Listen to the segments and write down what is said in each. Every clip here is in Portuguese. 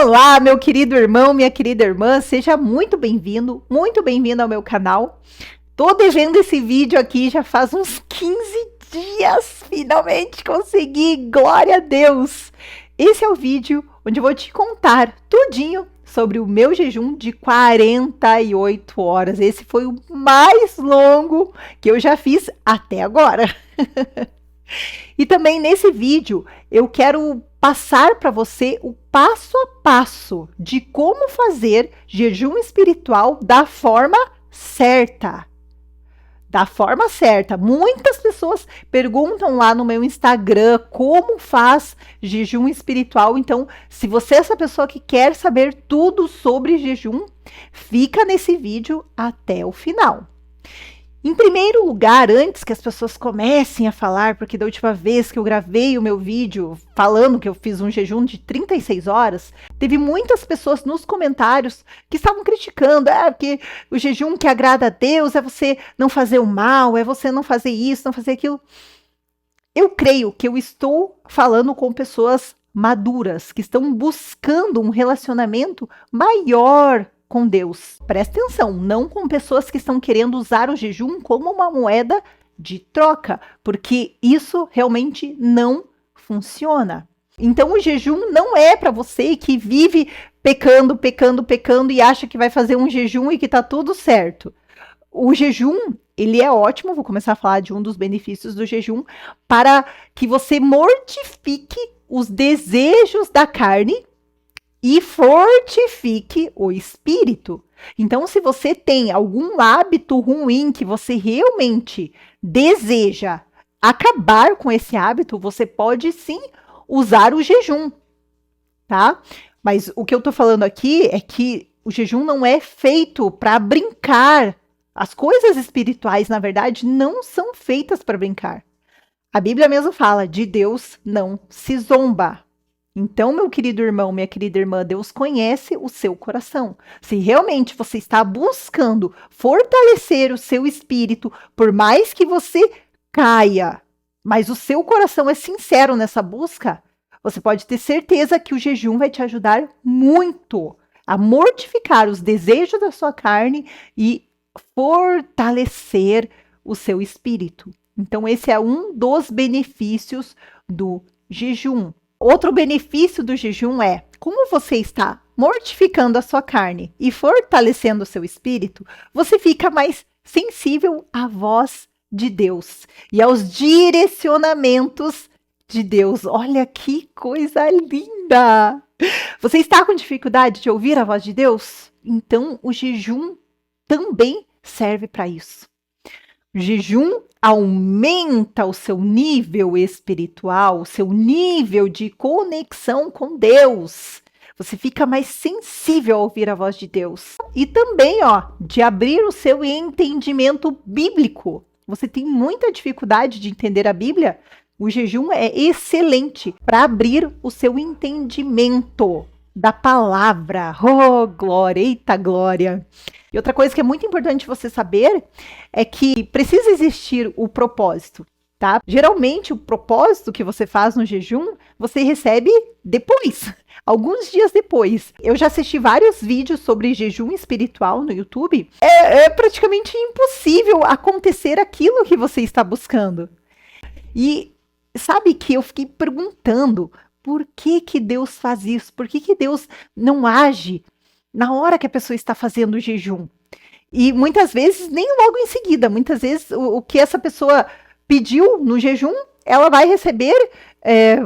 Olá, meu querido irmão, minha querida irmã, seja muito bem-vindo ao meu canal. Tô devendo esse vídeo aqui já faz uns 15 dias, finalmente consegui, glória a Deus! Esse é o vídeo onde eu vou te contar tudinho sobre o meu jejum de 48 horas. Esse foi o mais longo que eu já fiz até agora. E também nesse vídeo eu quero passar para você o passo a passo de como fazer jejum espiritual da forma certa. Da forma certa. Muitas pessoas perguntam lá no meu Instagram como faz jejum espiritual. Então, se você é essa pessoa que quer saber tudo sobre jejum, fica nesse vídeo até o final. Em primeiro lugar, antes que as pessoas comecem a falar, porque da última vez que eu gravei o meu vídeo falando que eu fiz um jejum de 36 horas, teve muitas pessoas nos comentários que estavam criticando, porque o jejum que agrada a Deus é você não fazer o mal, é você não fazer isso, não fazer aquilo. Eu creio que eu estou falando com pessoas maduras, que estão buscando um relacionamento maior com Deus. Presta atenção, não com pessoas que estão querendo usar o jejum como uma moeda de troca, porque isso realmente não funciona. Então o jejum não é para você que vive pecando e acha que vai fazer um jejum e que tá tudo certo. O jejum, ele é ótimo, vou começar a falar de um dos benefícios do jejum, para que você mortifique os desejos da carne e fortifique o espírito. Então, se você tem algum hábito ruim que você realmente deseja acabar com esse hábito, você pode sim usar o jejum, tá? Mas o que eu tô falando aqui é que o jejum não é feito para brincar. As coisas espirituais, na verdade, não são feitas para brincar. A Bíblia mesmo fala: de Deus não se zomba. Então, meu querido irmão, minha querida irmã, Deus conhece o seu coração. Se realmente você está buscando fortalecer o seu espírito, por mais que você caia, mas o seu coração é sincero nessa busca, você pode ter certeza que o jejum vai te ajudar muito a mortificar os desejos da sua carne e fortalecer o seu espírito. Então, esse é um dos benefícios do jejum. Outro benefício do jejum é, como você está mortificando a sua carne e fortalecendo o seu espírito, você fica mais sensível à voz de Deus e aos direcionamentos de Deus. Olha que coisa linda! Você está com dificuldade de ouvir a voz de Deus? Então, o jejum também serve para isso. O jejum aumenta o seu nível espiritual, o seu nível de conexão com Deus. Você fica mais sensível a ouvir a voz de Deus. E também, de abrir o seu entendimento bíblico. Você tem muita dificuldade de entender a Bíblia? O jejum é excelente para abrir o seu entendimento da palavra. Oh, glória, eita glória! E outra coisa que é muito importante você saber é que precisa existir o propósito, tá? Geralmente, o propósito que você faz no jejum, você recebe depois, alguns dias depois. Eu já assisti vários vídeos sobre jejum espiritual no YouTube. É praticamente impossível acontecer aquilo que você está buscando. E sabe que eu fiquei perguntando por que Deus faz isso? Por que Deus não age na hora que a pessoa está fazendo o jejum? E muitas vezes, nem logo em seguida, muitas vezes o que essa pessoa pediu no jejum, ela vai receber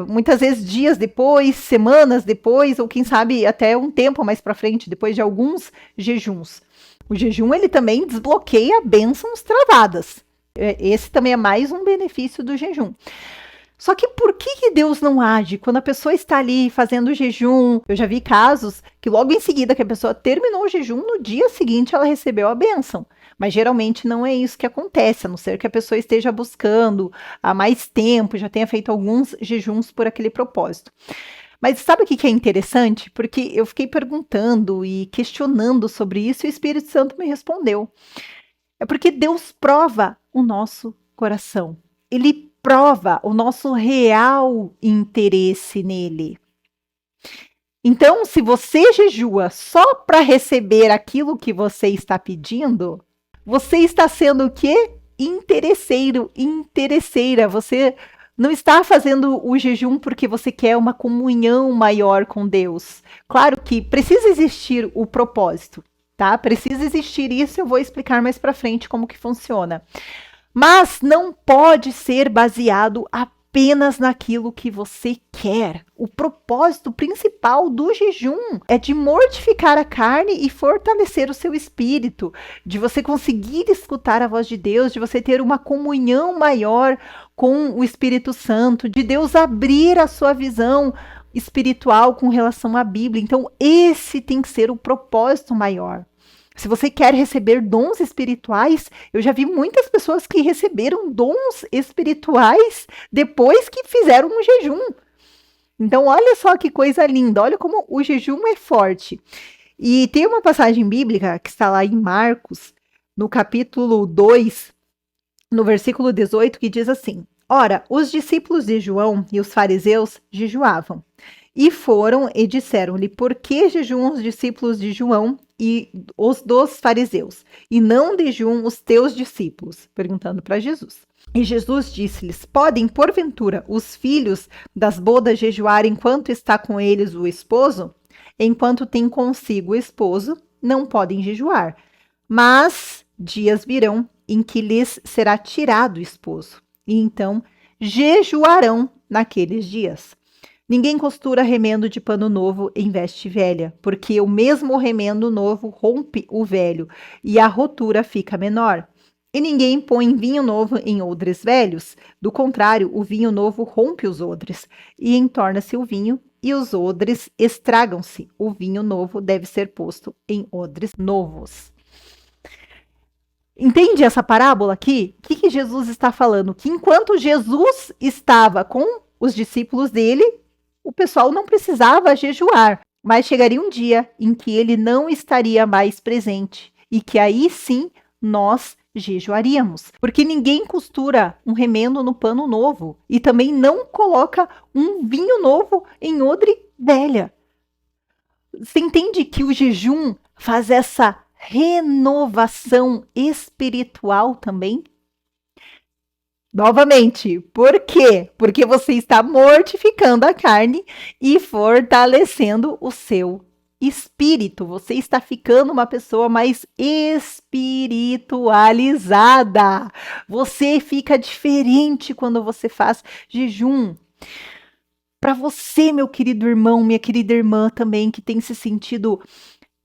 muitas vezes dias depois, semanas depois, ou quem sabe até um tempo mais para frente, depois de alguns jejuns. O jejum, ele também desbloqueia bênçãos travadas. Esse também é mais um benefício do jejum. Só que por que Deus não age quando a pessoa está ali fazendo jejum? Eu já vi casos que logo em seguida que a pessoa terminou o jejum, no dia seguinte ela recebeu a bênção. Mas geralmente não é isso que acontece, a não ser que a pessoa esteja buscando há mais tempo, já tenha feito alguns jejuns por aquele propósito. Mas sabe o que é interessante? Porque eu fiquei perguntando e questionando sobre isso e o Espírito Santo me respondeu. É porque Deus prova o nosso coração. Ele prova o nosso real interesse nele. Então, se você jejua só para receber aquilo que você está pedindo, você está sendo o quê? Interesseiro, interesseira. Você não está fazendo o jejum porque você quer uma comunhão maior com Deus. Claro que precisa existir o propósito, tá? Precisa existir isso, eu vou explicar mais para frente como que funciona. Mas não pode ser baseado apenas naquilo que você quer. O propósito principal do jejum é de mortificar a carne e fortalecer o seu espírito, de você conseguir escutar a voz de Deus, de você ter uma comunhão maior com o Espírito Santo, de Deus abrir a sua visão espiritual com relação à Bíblia. Então, esse tem que ser o propósito maior. Se você quer receber dons espirituais, eu já vi muitas pessoas que receberam dons espirituais depois que fizeram um jejum. Então, olha só que coisa linda, olha como o jejum é forte. E tem uma passagem bíblica que está lá em Marcos, no capítulo 2, no versículo 18, que diz assim: Ora, os discípulos de João e os fariseus jejuavam. E foram e disseram-lhe: Por que jejuam os discípulos de João e os dos fariseus, e não jejuam os teus discípulos? Perguntando para Jesus. E Jesus disse-lhes: Podem, porventura, os filhos das bodas jejuar enquanto está com eles o esposo? Enquanto tem consigo o esposo, não podem jejuar. Mas dias virão em que lhes será tirado o esposo, e então jejuarão naqueles dias. Ninguém costura remendo de pano novo em veste velha, porque o mesmo remendo novo rompe o velho, e a rotura fica menor. E ninguém põe vinho novo em odres velhos, do contrário, o vinho novo rompe os odres, e entorna-se o vinho, e os odres estragam-se. O vinho novo deve ser posto em odres novos. Entende essa parábola aqui? O que Jesus está falando? Que enquanto Jesus estava com os discípulos dele, o pessoal não precisava jejuar, mas chegaria um dia em que ele não estaria mais presente e que aí sim nós jejuaríamos, porque ninguém costura um remendo no pano novo e também não coloca um vinho novo em odre velha. Você entende que o jejum faz essa renovação espiritual também? Novamente, por quê? Porque você está mortificando a carne e fortalecendo o seu espírito. Você está ficando uma pessoa mais espiritualizada. Você fica diferente quando você faz jejum. Para você, meu querido irmão, minha querida irmã também, que tem se sentido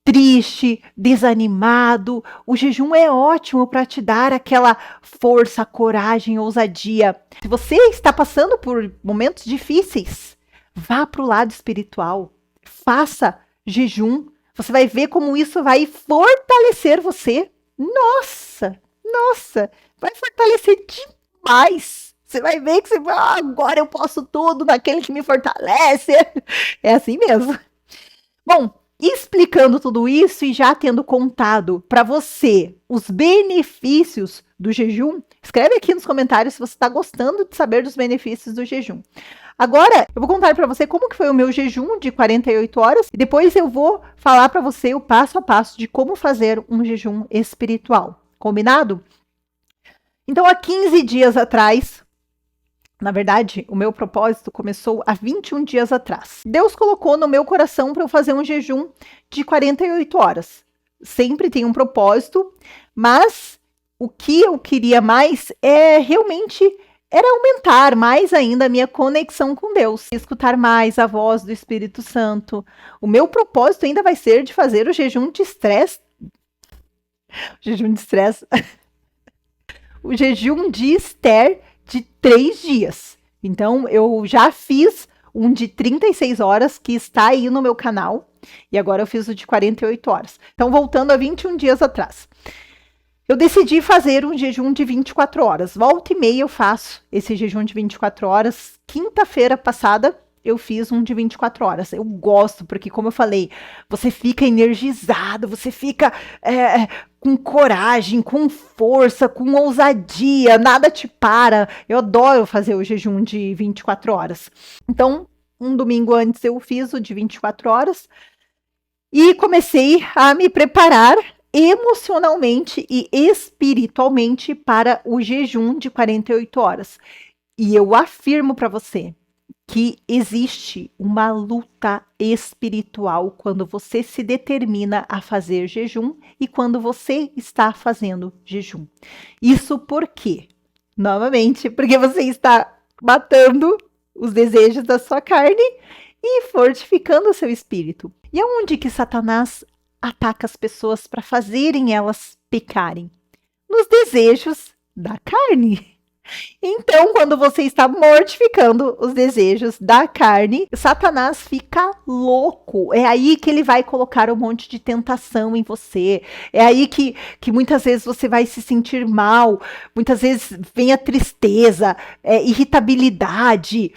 triste, desanimado, o jejum é ótimo para te dar aquela força, coragem, ousadia. Se você está passando por momentos difíceis, vá para o lado espiritual, faça jejum. Você vai ver como isso vai fortalecer você. Nossa, nossa, vai fortalecer demais. Você vai ver que agora eu posso tudo naquele que me fortalece. É assim mesmo. Bom, explicando tudo isso e já tendo contado para você os benefícios do jejum, escreve aqui nos comentários se você está gostando de saber dos benefícios do jejum. Agora, eu vou contar para você como que foi o meu jejum de 48 horas e depois eu vou falar para você o passo a passo de como fazer um jejum espiritual. Combinado? Então, há 15 dias atrás, na verdade, o meu propósito começou há 21 dias atrás. Deus colocou no meu coração para eu fazer um jejum de 48 horas. Sempre tem um propósito, mas o que eu queria mais era aumentar mais ainda a minha conexão com Deus, escutar mais a voz do Espírito Santo. O meu propósito ainda vai ser de fazer o jejum de estresse. Jejum de estresse. O jejum de Esther de 3 dias. Então, eu já fiz um de 36 horas que está aí no meu canal. E agora eu fiz o de 48 horas. Então, voltando a 21 dias atrás. Eu decidi fazer um jejum de 24 horas. Volta e meia eu faço esse jejum de 24 horas. Quinta-feira passada eu fiz um de 24 horas. Eu gosto, porque como eu falei, você fica energizado, você fica com coragem, com força, com ousadia, nada te para. Eu adoro fazer o jejum de 24 horas. Então, Um domingo antes eu fiz o de 24 horas e comecei a me preparar emocionalmente e espiritualmente para o jejum de 48 horas. E eu afirmo para você que existe uma luta espiritual quando você se determina a fazer jejum e quando você está fazendo jejum. Isso por quê? Novamente, porque você está matando os desejos da sua carne e fortificando o seu espírito. E aonde que Satanás ataca as pessoas para fazerem elas pecarem? Nos desejos da carne. Então, quando você está mortificando os desejos da carne, Satanás fica louco. É aí que ele vai colocar um monte de tentação em você. É aí que muitas vezes você vai se sentir mal. Muitas vezes vem a tristeza, irritabilidade.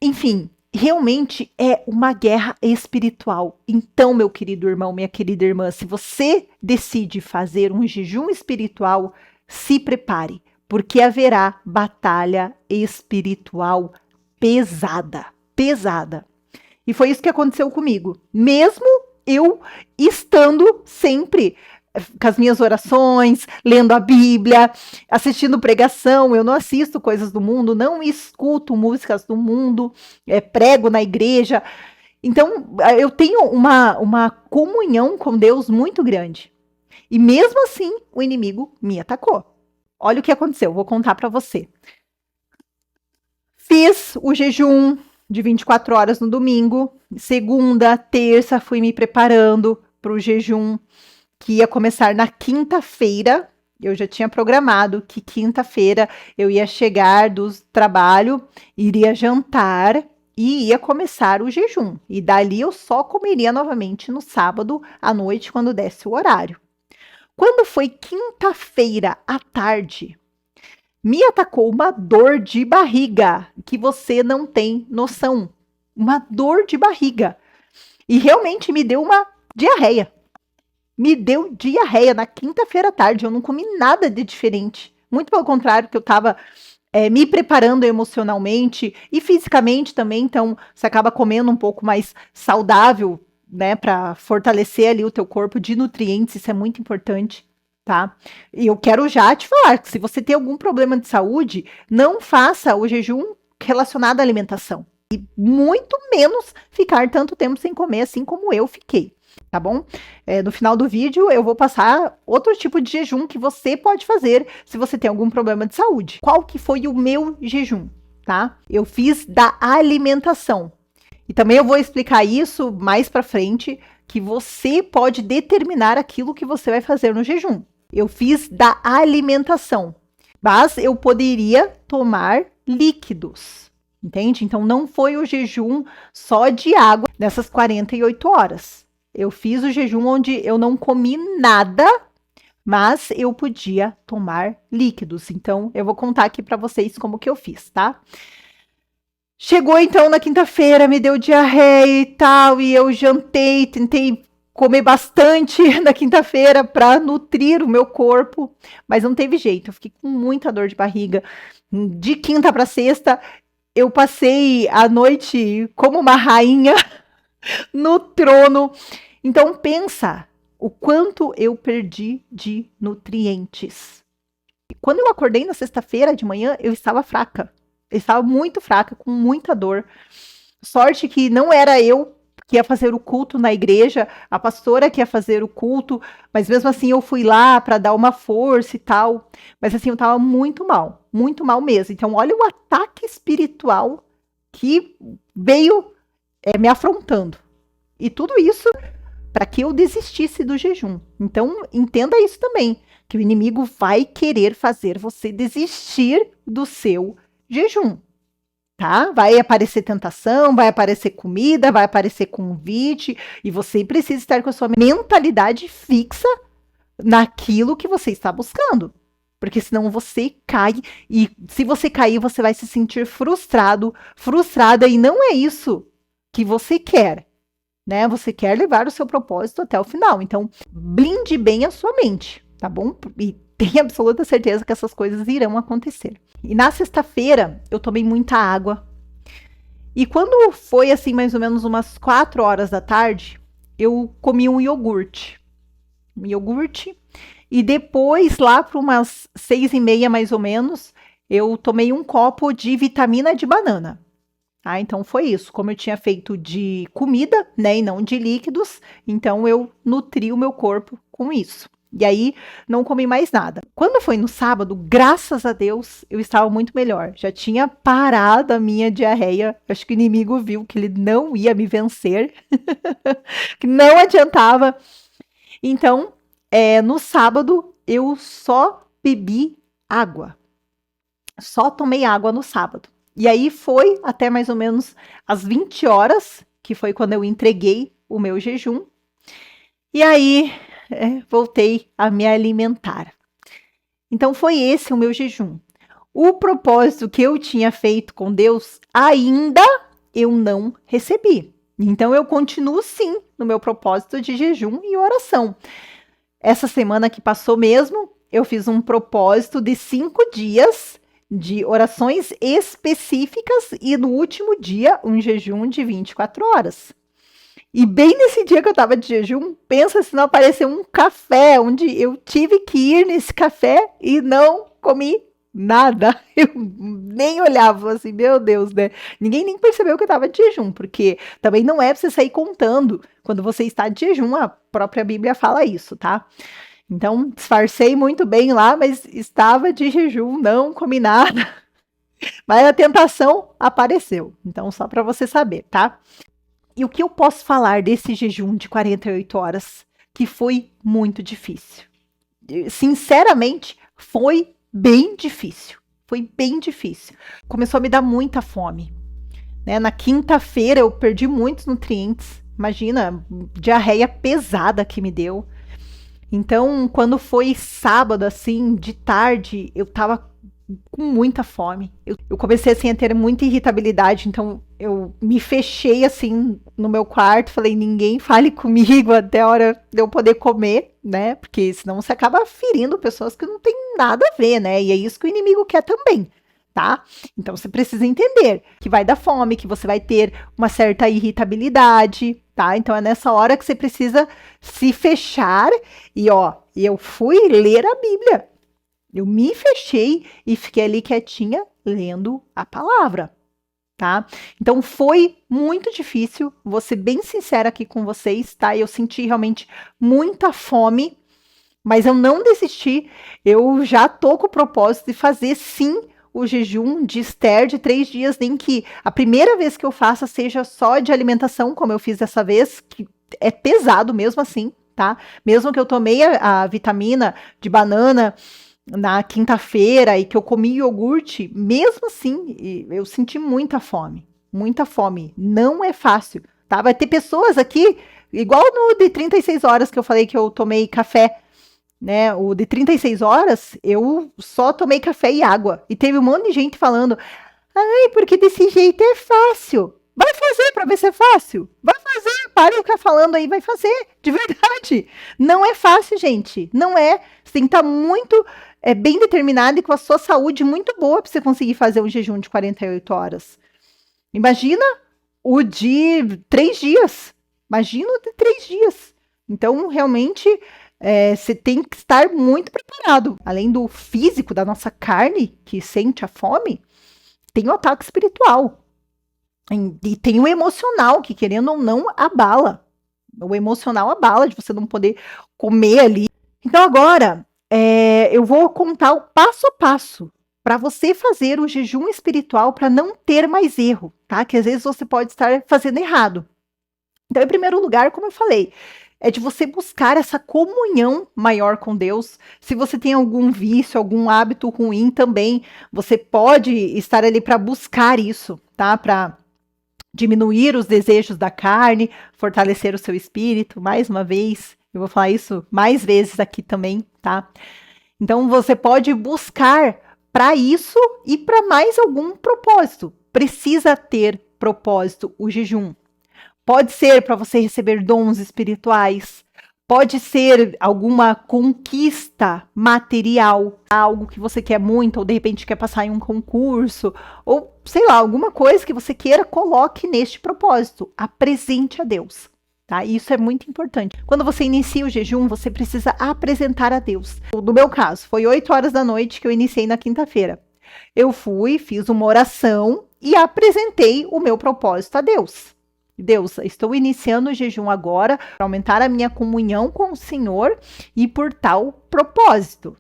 Enfim, realmente é uma guerra espiritual. Então, meu querido irmão, minha querida irmã, se você decide fazer um jejum espiritual, se prepare, porque haverá batalha espiritual pesada, pesada. E foi isso que aconteceu comigo. Mesmo eu estando sempre com as minhas orações, lendo a Bíblia, assistindo pregação. Eu não assisto coisas do mundo, não escuto músicas do mundo, prego na igreja. Então, eu tenho uma comunhão com Deus muito grande. E mesmo assim, o inimigo me atacou. Olha o que aconteceu, vou contar para você. Fiz o jejum de 24 horas no domingo. Segunda, terça, fui me preparando para o jejum que ia começar na quinta-feira. Eu já tinha programado que quinta-feira eu ia chegar do trabalho, iria jantar e ia começar o jejum. E dali eu só comeria novamente no sábado à noite, quando desse o horário. Quando foi quinta-feira à tarde, me atacou uma dor de barriga que você não tem noção. Uma dor de barriga. E realmente me deu uma diarreia. Me deu diarreia na quinta-feira à tarde. Eu não comi nada de diferente. Muito pelo contrário, que eu estava me preparando emocionalmente e fisicamente também. Então, você acaba comendo um pouco mais saudável, né? Para fortalecer ali o teu corpo de nutrientes. Isso é muito importante, tá? E eu quero já te falar que se você tem algum problema de saúde, não faça o jejum relacionado à alimentação. E muito menos ficar tanto tempo sem comer assim como eu fiquei. Tá bom? No final do vídeo eu vou passar outro tipo de jejum que você pode fazer se você tem algum problema de saúde. Qual que foi o meu jejum, tá? Eu fiz da alimentação. E também eu vou explicar isso mais pra frente, que você pode determinar aquilo que você vai fazer no jejum. Eu fiz da alimentação, mas eu poderia tomar líquidos, entende? Então não foi o jejum só de água nessas 48 horas. Eu fiz o jejum onde eu não comi nada, mas eu podia tomar líquidos. Então, eu vou contar aqui para vocês como que eu fiz, tá? Chegou então na quinta-feira, me deu diarreia e tal, e eu jantei, tentei comer bastante na quinta-feira para nutrir o meu corpo, mas não teve jeito. Eu fiquei com muita dor de barriga. De quinta para sexta, eu passei a noite como uma rainha no trono. Então pensa o quanto eu perdi de nutrientes. Quando eu acordei na sexta-feira de manhã, eu estava fraca. Eu estava muito fraca, com muita dor. Sorte que não era eu que ia fazer o culto na igreja, a pastora que ia fazer o culto, mas mesmo assim eu fui lá para dar uma força e tal. Mas assim, eu estava muito mal mesmo. Então olha o ataque espiritual que veio me afrontando. E tudo isso para que eu desistisse do jejum. Então, entenda isso também, que o inimigo vai querer fazer você desistir do seu jejum, tá? Vai aparecer tentação, vai aparecer comida, vai aparecer convite, e você precisa estar com a sua mentalidade fixa naquilo que você está buscando. Porque senão você cai, e se você cair, você vai se sentir frustrado, frustrada, e não é isso que você quer. Né? Você quer levar o seu propósito até o final. Então, blinde bem a sua mente, tá bom? E tenha absoluta certeza que essas coisas irão acontecer. E na sexta-feira, eu tomei muita água. E quando foi assim, mais ou menos umas 4 horas da tarde, eu comi um iogurte. Um iogurte. E depois, lá para umas 6h30 mais ou menos, eu tomei um copo de vitamina de banana. Ah, então foi isso. Como eu tinha feito de comida, né, e não de líquidos, então eu nutri o meu corpo com isso. E aí não comi mais nada. Quando foi no sábado, graças a Deus, eu estava muito melhor. Já tinha parado a minha diarreia. Acho que o inimigo viu que ele não ia me vencer, que não adiantava. Então, no sábado, eu só bebi água. Só tomei água no sábado. E aí foi até mais ou menos às 20 horas, que foi quando eu entreguei o meu jejum. E aí voltei a me alimentar. Então foi esse o meu jejum. O propósito que eu tinha feito com Deus, ainda eu não recebi. Então eu continuo sim no meu propósito de jejum e oração. Essa semana que passou mesmo, eu fiz um propósito de 5 dias de orações específicas e no último dia um jejum de 24 horas. E bem nesse dia que eu tava de jejum, pensa se não apareceu um café, onde eu tive que ir nesse café e não comi nada. Eu nem olhava assim, meu Deus, né? Ninguém nem percebeu que eu tava de jejum, porque também não é pra você sair contando quando você está de jejum, a própria Bíblia fala isso, tá? Então, disfarcei muito bem lá, mas estava de jejum, não comi nada. Mas a tentação apareceu. Então, só para você saber, tá? E o que eu posso falar desse jejum de 48 horas? Que foi muito difícil. Sinceramente, foi bem difícil. Foi bem difícil. Começou a me dar muita fome. Né? Na quinta-feira eu perdi muitos nutrientes. Imagina, diarreia pesada que me deu. Então, quando foi sábado, assim, de tarde, eu tava com muita fome. Eu comecei, assim, a ter muita irritabilidade, então eu me fechei, assim, no meu quarto, falei, ninguém fale comigo até a hora de eu poder comer, né? Porque senão você acaba ferindo pessoas que não tem nada a ver, né? E é isso que o inimigo quer também. Tá? Então você precisa entender que vai dar fome, que você vai ter uma certa irritabilidade, tá? Então é nessa hora que você precisa se fechar e ó, eu fui ler a Bíblia. Eu me fechei e fiquei ali quietinha lendo a palavra, tá? Então foi muito difícil, vou ser bem sincera aqui com vocês, tá? Eu senti realmente muita fome, mas eu não desisti. Eu já tô com o propósito de fazer sim o jejum de Esther de 3 dias, nem que a primeira vez que eu faça seja só de alimentação, como eu fiz dessa vez, que é pesado mesmo assim, tá? Mesmo que eu tomei a vitamina de banana na quinta-feira e que eu comi iogurte, mesmo assim, eu senti muita fome. Muita fome. Não é fácil, tá? Vai ter pessoas aqui, igual no de 36 horas que eu falei que eu tomei café, né? O de 36 horas, eu só tomei café e água. E teve um monte de gente falando, ai, porque desse jeito é fácil. Vai fazer para ver se é fácil. Vai fazer, para de ficar falando aí, vai fazer, de verdade. Não é fácil, gente. Não é. Você tem que estar muito bem determinado e com a sua saúde muito boa para você conseguir fazer um jejum de 48 horas. Imagina o de 3 dias. Imagina o de 3 dias. Então, realmente, você tem que estar muito preparado. Além do físico, da nossa carne, que sente a fome, tem o ataque espiritual. E tem o emocional, que querendo ou não, abala. O emocional abala de você não poder comer ali. Então agora, eu vou contar o passo a passo para você fazer o jejum espiritual para não ter mais erro, tá? Que às vezes você pode estar fazendo errado. Então, em primeiro lugar, como eu falei, é de você buscar essa comunhão maior com Deus. Se você tem algum vício, algum hábito ruim também, você pode estar ali para buscar isso, tá? Para diminuir os desejos da carne, fortalecer o seu espírito, mais uma vez. Eu vou falar isso mais vezes aqui também, tá? Então você pode buscar para isso e para mais algum propósito. Precisa ter propósito o jejum. Pode ser para você receber dons espirituais, Pode ser alguma conquista material, algo que você quer muito, ou de repente quer passar em um concurso, ou sei lá, alguma coisa que você queira, coloque neste propósito. Apresente a Deus. Tá? Isso é muito importante. Quando você inicia o jejum, você precisa apresentar a Deus. No meu caso, foi 8 horas da noite que eu iniciei na quinta-feira. Eu fui, fiz uma oração e apresentei o meu propósito a Deus. Deus, estou iniciando o jejum agora para aumentar a minha comunhão com o Senhor e por tal propósito,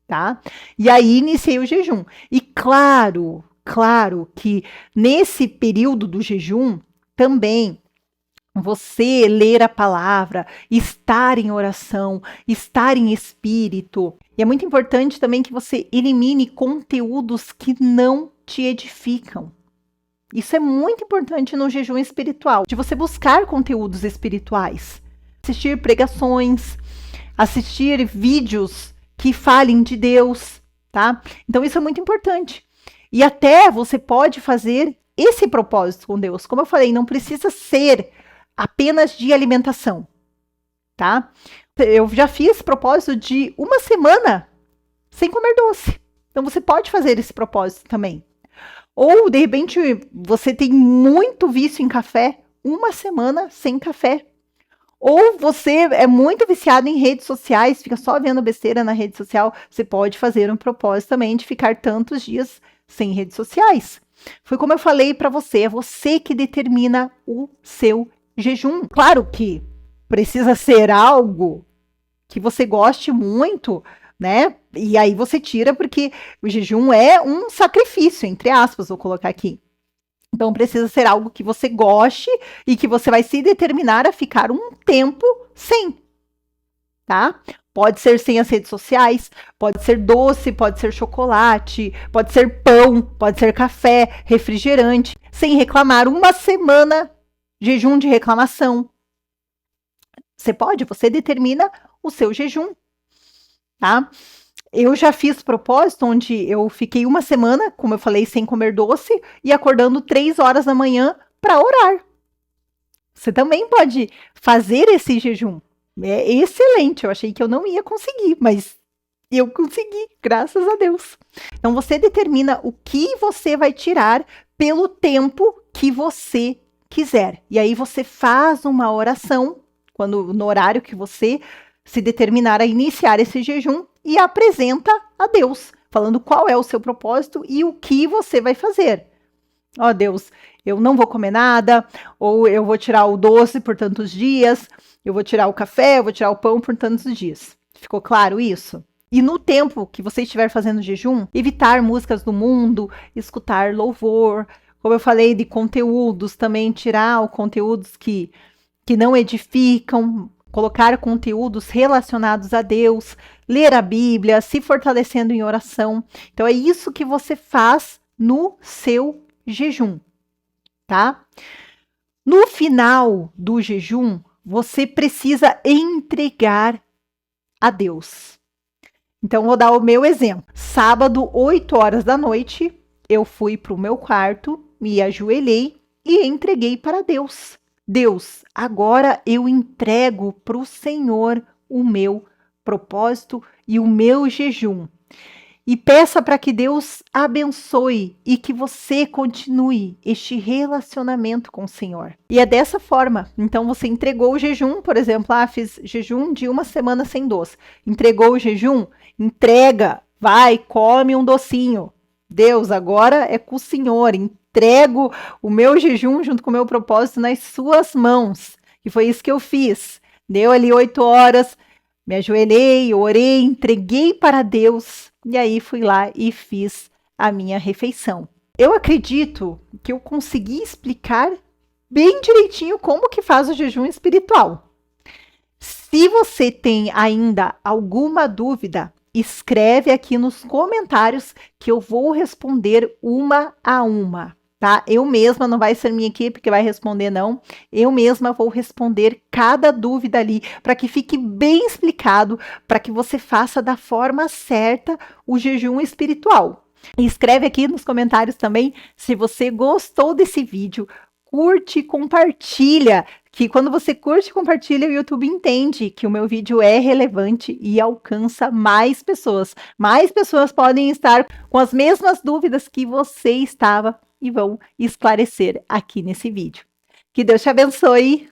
tá? E aí iniciei o jejum. E claro que nesse período do jejum também você ler a palavra, estar em oração, estar em espírito. E é muito importante também que você elimine conteúdos que não te edificam. Isso é muito importante no jejum espiritual, de você buscar conteúdos espirituais, assistir pregações, assistir vídeos que falem de Deus, tá? Então isso é muito importante. E até você pode fazer esse propósito com Deus. Como eu falei, não precisa ser apenas de alimentação, tá? Eu já fiz propósito de uma semana sem comer doce. Então você pode fazer esse propósito também. Ou, de repente, você tem muito vício em café, uma semana sem café. Ou você é muito viciado em redes sociais, fica só vendo besteira na rede social, você pode fazer um propósito também de ficar tantos dias sem redes sociais. Foi como eu falei para você, é você que determina o seu jejum. Claro que precisa ser algo que você goste muito, né? E aí você tira, porque o jejum é um sacrifício, entre aspas, vou colocar aqui. Então precisa ser algo que você goste e que você vai se determinar a ficar um tempo sem, tá? Pode ser sem as redes sociais, pode ser doce, pode ser chocolate, pode ser pão, pode ser café, refrigerante, sem reclamar. Uma semana, jejum de reclamação. Você determina o seu jejum, tá? Eu já fiz propósito onde eu fiquei uma semana, como eu falei, sem comer doce e acordando 3 horas da manhã para orar. Você também pode fazer esse jejum. É excelente. Eu achei que eu não ia conseguir, mas eu consegui, graças a Deus. Então você determina o que você vai tirar pelo tempo que você quiser. E aí você faz uma oração no horário que você se determinar a iniciar esse jejum e apresenta a Deus, falando qual é o seu propósito e o que você vai fazer. Ó Deus, eu não vou comer nada, ou eu vou tirar o doce por tantos dias, eu vou tirar o café, eu vou tirar o pão por tantos dias. Ficou claro isso? E no tempo que você estiver fazendo jejum, evitar músicas do mundo, escutar louvor, como eu falei de conteúdos, também tirar os conteúdos que não edificam, colocar conteúdos relacionados a Deus, ler a Bíblia, se fortalecendo em oração. Então é isso que você faz no seu jejum, tá? No final do jejum, você precisa entregar a Deus. Então vou dar o meu exemplo. Sábado, 8 horas da noite, eu fui para o meu quarto, me ajoelhei e entreguei para Deus. Deus, agora eu entrego para o Senhor o meu propósito e o meu jejum. E peça para que Deus abençoe e que você continue este relacionamento com o Senhor. E é dessa forma. Então você entregou o jejum, por exemplo, fiz jejum de uma semana sem doce. Entregou o jejum? Entrega, vai, come um docinho. Deus, agora é com o Senhor. Entrego o meu jejum junto com o meu propósito nas suas mãos. E foi isso que eu fiz. Deu ali 8 horas, me ajoelhei, orei, entreguei para Deus. E aí fui lá e fiz a minha refeição. Eu acredito que eu consegui explicar bem direitinho como que faz o jejum espiritual. Se você tem ainda alguma dúvida, escreve aqui nos comentários que eu vou responder uma a uma, tá? Eu mesma, não vai ser minha equipe que vai responder, não. Eu mesma vou responder cada dúvida ali, para que fique bem explicado, para que você faça da forma certa o jejum espiritual. E escreve aqui nos comentários também se você gostou desse vídeo. Curte, compartilha, que quando você curte e compartilha, o YouTube entende que o meu vídeo é relevante e alcança mais pessoas. Mais pessoas podem estar com as mesmas dúvidas que você estava e vão esclarecer aqui nesse vídeo. Que Deus te abençoe.